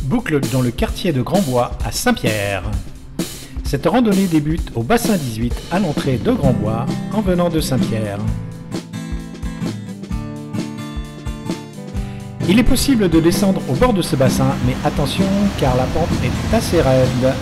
Boucle dans le quartier de Grandbois à Saint-Pierre. Cette randonnée débute au bassin 18 à l'entrée de Grandbois en venant de Saint-Pierre. Il est possible de descendre au bord de ce bassin, mais attention car la pente est assez raide.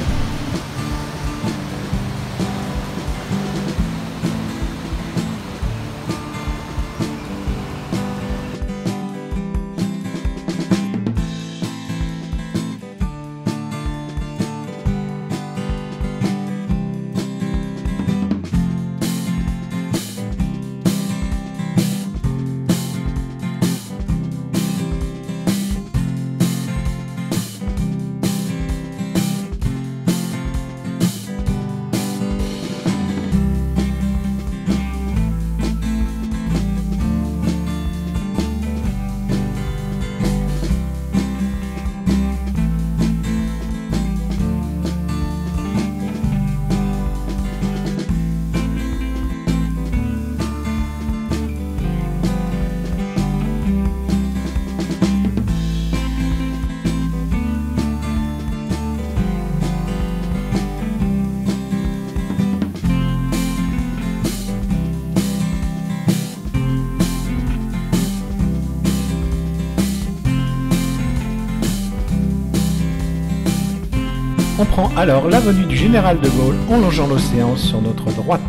On prend alors l'avenue du Général de Gaulle en longeant l'océan sur notre droite.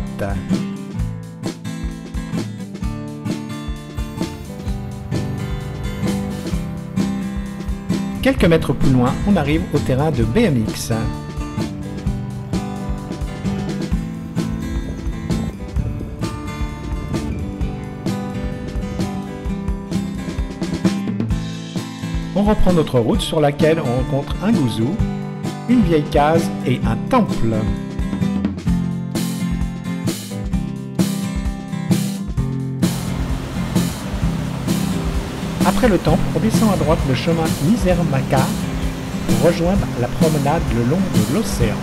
Quelques mètres plus loin, on arrive au terrain de BMX. On reprend notre route sur laquelle on rencontre un gouzou, une vieille case et un temple. Après le temple, on descend à droite le chemin Misermaca pour rejoindre la promenade le long de l'océan.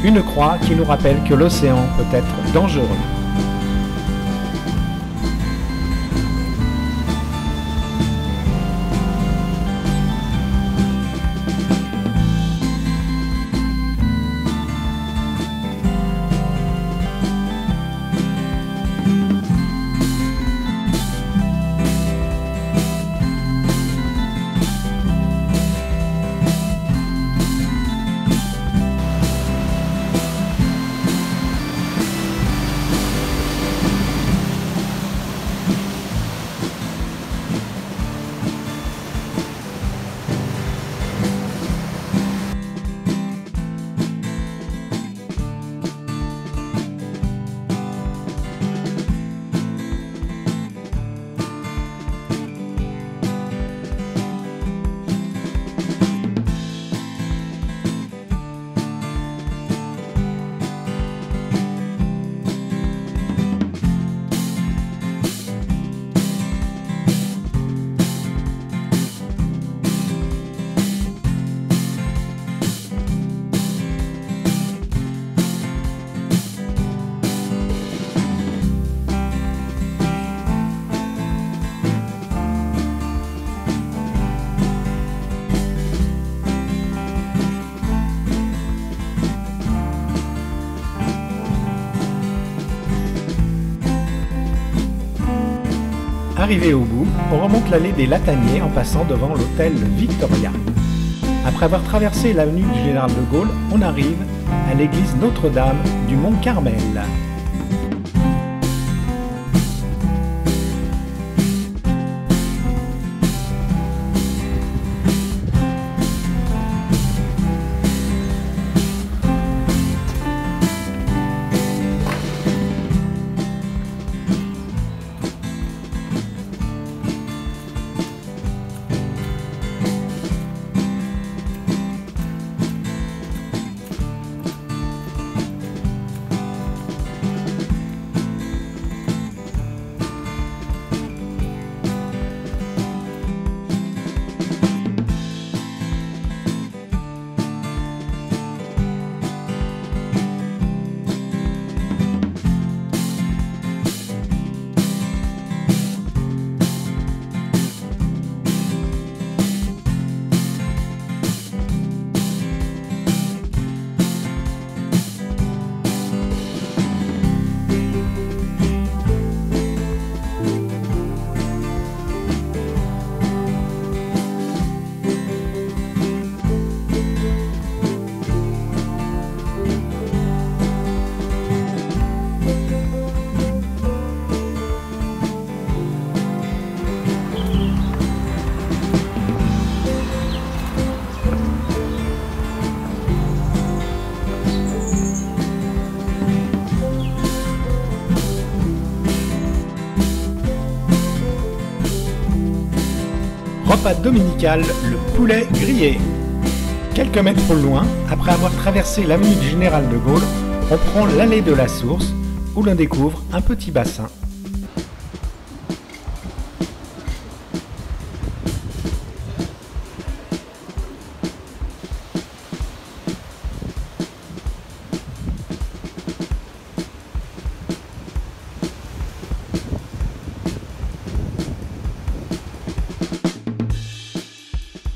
Une croix qui nous rappelle que l'océan peut être dangereux. Arrivé au bout, on remonte l'allée des Lataniers en passant devant l'hôtel Victoria. Après avoir traversé l'avenue du Général de Gaulle, on arrive à l'église Notre-Dame du Mont-Carmel. repas dominical, le poulet grillé. Quelques mètres plus loin, après avoir traversé l'avenue du Général de Gaulle, on prend l'allée de la Source, où l'on découvre un petit bassin.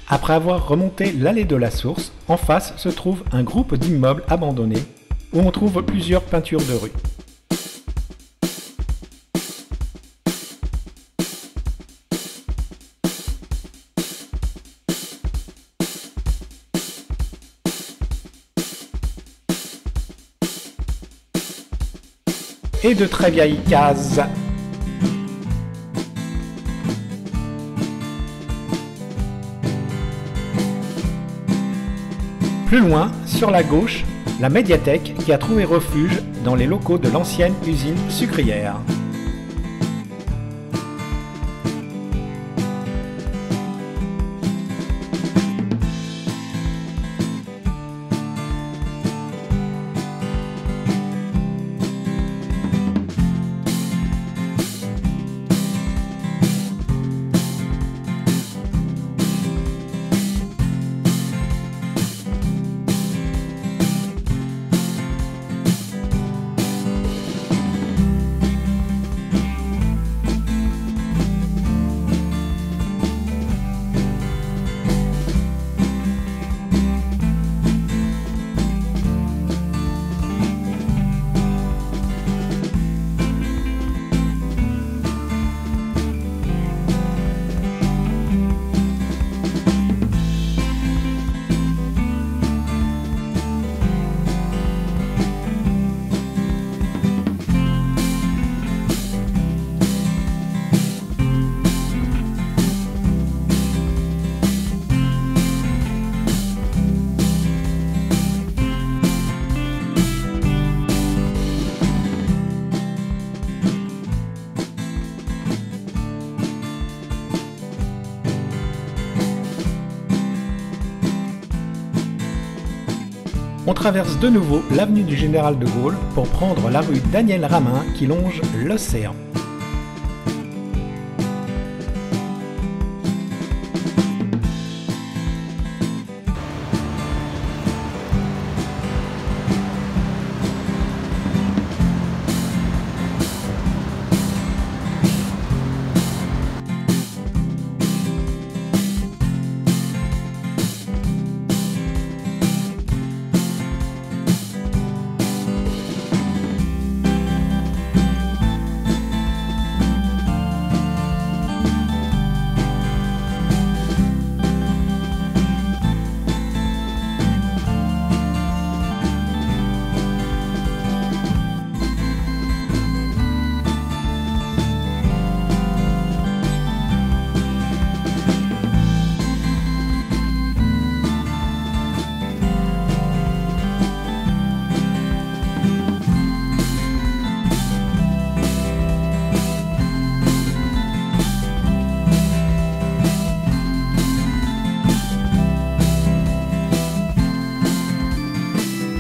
Après avoir remonté l'allée de la Source, en face se trouve un groupe d'immeubles abandonnés où on trouve plusieurs peintures de rue. Et de très vieilles cases. Plus loin, sur la gauche, la médiathèque qui a trouvé refuge dans les locaux de l'ancienne usine sucrière. On traverse de nouveau l'avenue du Général de Gaulle pour prendre la rue Daniel Ramin qui longe l'océan.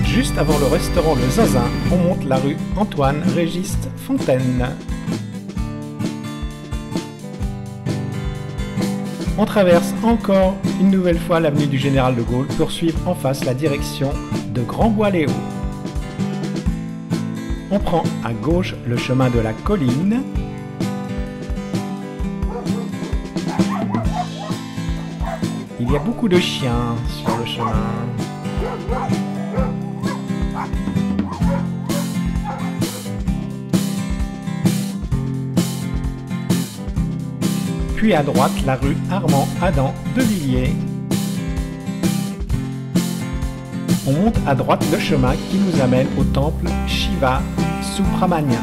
Juste avant le restaurant Le Zinzin, on monte la rue Antoine-Régiste Fontaine. On traverse encore une nouvelle fois l'avenue du Général de Gaulle pour suivre en face la direction de Grand-Bois-les-Hauts. On prend à gauche le chemin de la Colline. Il y a beaucoup de chiens sur le chemin. Puis à droite, la rue Armand-Adam de Villiers. On monte à droite le chemin qui nous amène au temple Shiva Subramania.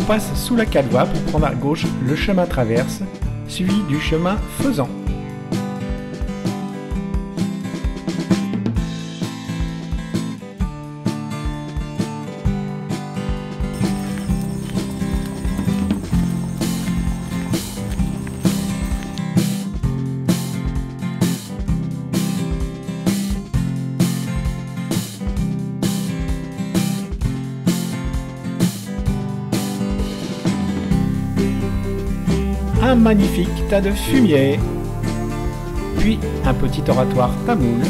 passe sous la 4 voies pour prendre à gauche le chemin traverse, suivi du chemin Faisan. Un magnifique tas de fumier, puis un petit oratoire tamoul.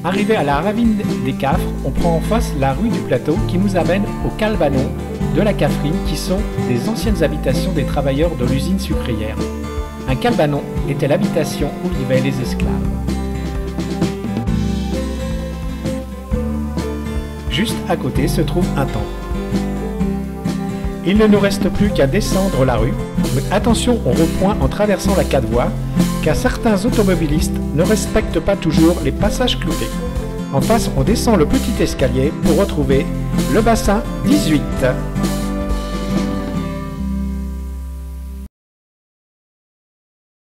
Arrivé à la ravine des Cafres, on prend en face la rue du Plateau qui nous amène au Calvanon de la Cafrine qui sont des anciennes habitations des travailleurs de l'usine sucrière. Un calvanon était l'habitation où vivaient les esclaves. Juste à côté se trouve un temple. Il ne nous reste plus qu'à descendre la rue, mais attention au rond-point en traversant la 4 voies, car certains automobilistes ne respectent pas toujours les passages cloutés. En face, on descend le petit escalier pour retrouver le bassin 18.